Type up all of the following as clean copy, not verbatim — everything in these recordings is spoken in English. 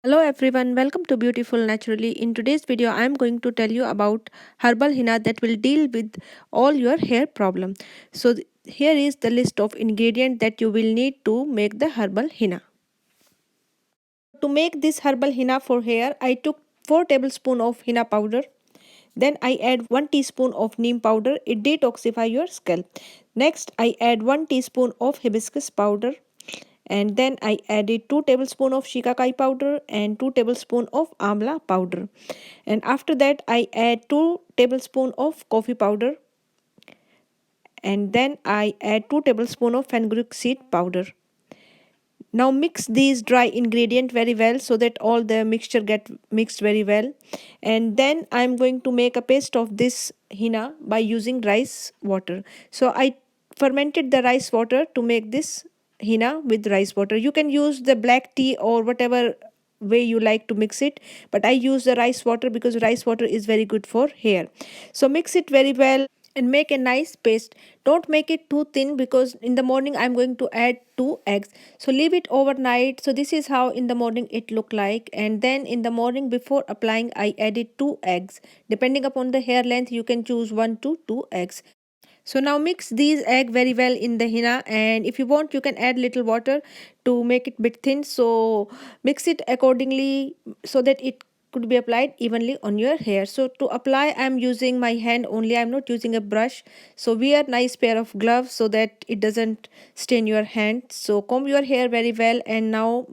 Hello everyone, welcome to Beautiful Naturally. In today's video, I am going to tell you about herbal henna that will deal with all your hair problem. Here is the list of ingredients that you will need to make the herbal henna. To make this herbal henna for hair, I took 4 tablespoons of henna powder. Then I add 1 teaspoon of neem powder. It detoxify your scalp. Next, I add 1 teaspoon of hibiscus powder. And then I added 2 tablespoons of shikakai powder and 2 tablespoons of amla powder. And after that I add 2 tablespoons of coffee powder, and then I add 2 tablespoons of fenugreek seed powder. Now mix these dry ingredient very well so that all the mixture get mixed very well. And then I'm going to make a paste of this henna by using rice water. So I fermented the rice water to make this henna with rice water. You can use the black tea or whatever way you like to mix it, but I use the rice water because rice water is very good for hair. So mix it very well and make a nice paste. Don't make it too thin because in the morning I'm going to add 2 eggs. So leave it overnight. So this is how in the morning it look like, and then in the morning before applying I added 2 eggs. Depending upon the hair length you can choose 1 to 2 eggs. So now mix these egg very well in the henna, and if you want you can add little water to make it bit thin. So mix it accordingly so that it could be applied evenly on your hair. So to apply I am using my hand only, I am not using a brush. So wear nice pair of gloves so that it doesn't stain your hand. So comb your hair very well, and now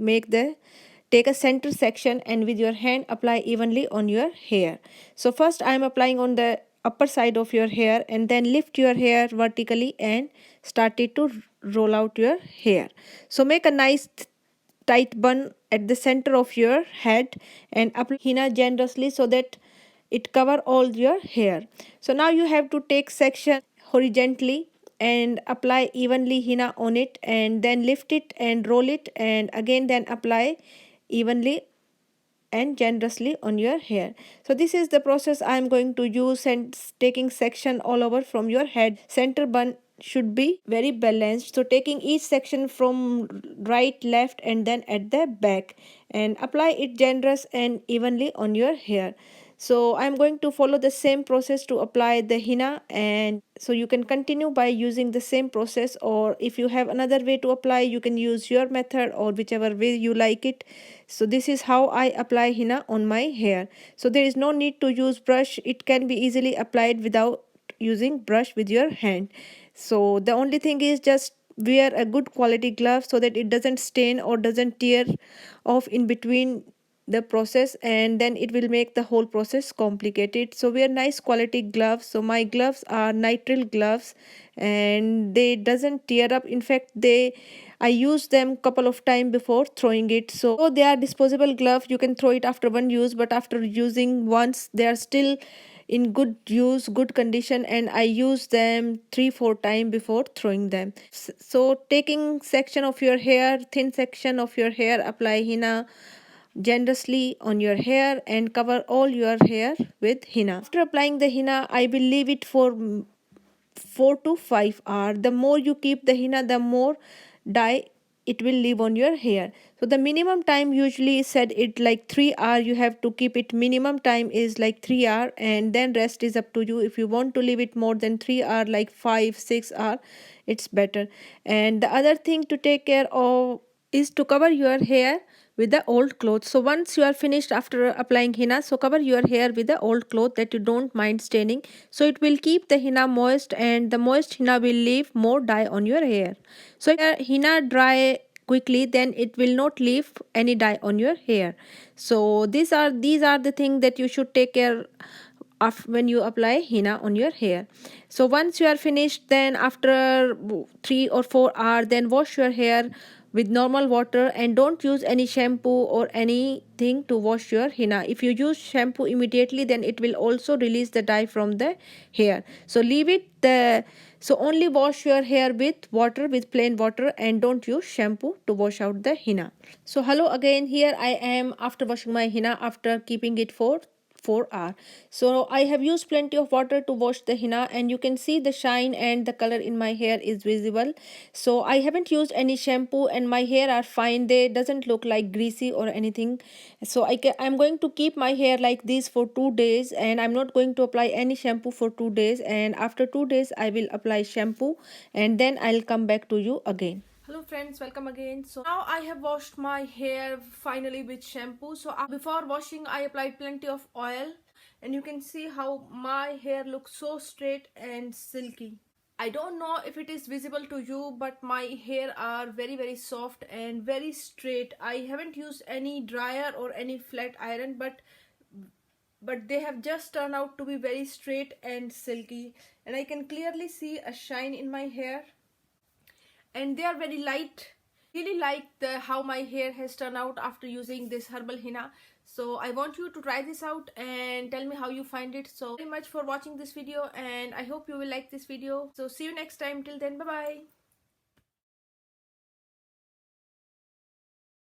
take a center section and with your hand apply evenly on your hair. So first I am applying on the upper side of your hair, and then lift your hair vertically and start it to roll out your hair. So make a nice tight bun at the center of your head and apply henna generously so that it cover all your hair. So now you have to take section horizontally and apply evenly henna on it, and then lift it and roll it, and again then apply evenly and generously on your hair. So this is the process I am going to use, and taking section all over from your head. Center bun should be very balanced, so taking each section from right, left, and then at the back, and apply it generous and evenly on your hair. So I'm going to follow the same process to apply the henna, and so you can continue by using the same process, or if you have another way to apply you can use your method or whichever way you like it. So this is how I apply henna on my hair. So there is no need to use brush, it can be easily applied without using brush with your hand. So the only thing is just wear a good quality glove so that it doesn't stain or doesn't tear off in between the process, and then it will make the whole process complicated. So wear nice quality gloves. So my gloves are nitrile gloves and they doesn't tear up. In fact, I use them couple of time before throwing it. So they are disposable glove, you can throw it after one use, but after using once they are still in good use, good condition, and I use them 3-4 times before throwing them. So taking section of your hair, thin section of your hair, apply henna generously on your hair and cover all your hair with henna. After applying the henna I will leave it for 4 to 5 hours. The more you keep the henna, the more dye it will leave on your hair. So the minimum time usually is said it like 3 hours. You have to keep it, minimum time is like 3 hours, and then rest is up to you. If you want to leave it more than 3 hours, like 5-6 hours, it's better. And the other thing to take care of is to cover your hair with the old cloth. So once you are finished after applying henna, so cover your hair with the old cloth that you don't mind staining. So it will keep the henna moist, and the moist henna will leave more dye on your hair. So if henna dry quickly, then it will not leave any dye on your hair. So these are the things that you should take care of when you apply henna on your hair. So once you are finished, then after 3 or 4 hours, then wash your hair with normal water and don't use any shampoo or anything to wash your henna. If you use shampoo immediately, then it will also release the dye from the hair. So leave it the so only wash your hair with water, with plain water, and don't use shampoo to wash out the henna. So hello again, here I am after washing my henna after keeping it for 4 hours. So I have used plenty of water to wash the henna, and you can see the shine and the color in my hair is visible. So I haven't used any shampoo and my hair are fine. They doesn't look like greasy or anything. So I'm going to keep my hair like this for 2 days, and I'm not going to apply any shampoo for 2 days, and after 2 days I will apply shampoo, and then I'll come back to you again. Hello friends, welcome again. So now I have washed my hair finally with shampoo. So before washing I applied plenty of oil, and you can see how my hair looks so straight and silky. I don't know if it is visible to you, but my hair are very soft and very straight. I haven't used any dryer or any flat iron, but they have just turned out to be very straight and silky, and I can clearly see a shine in my hair, and they are very light. Really like how my hair has turned out after using this herbal henna. So I want you to try this out and tell me how you find it. So very much for watching this video, and I hope you will like this video. So see you next time. Till then, bye bye.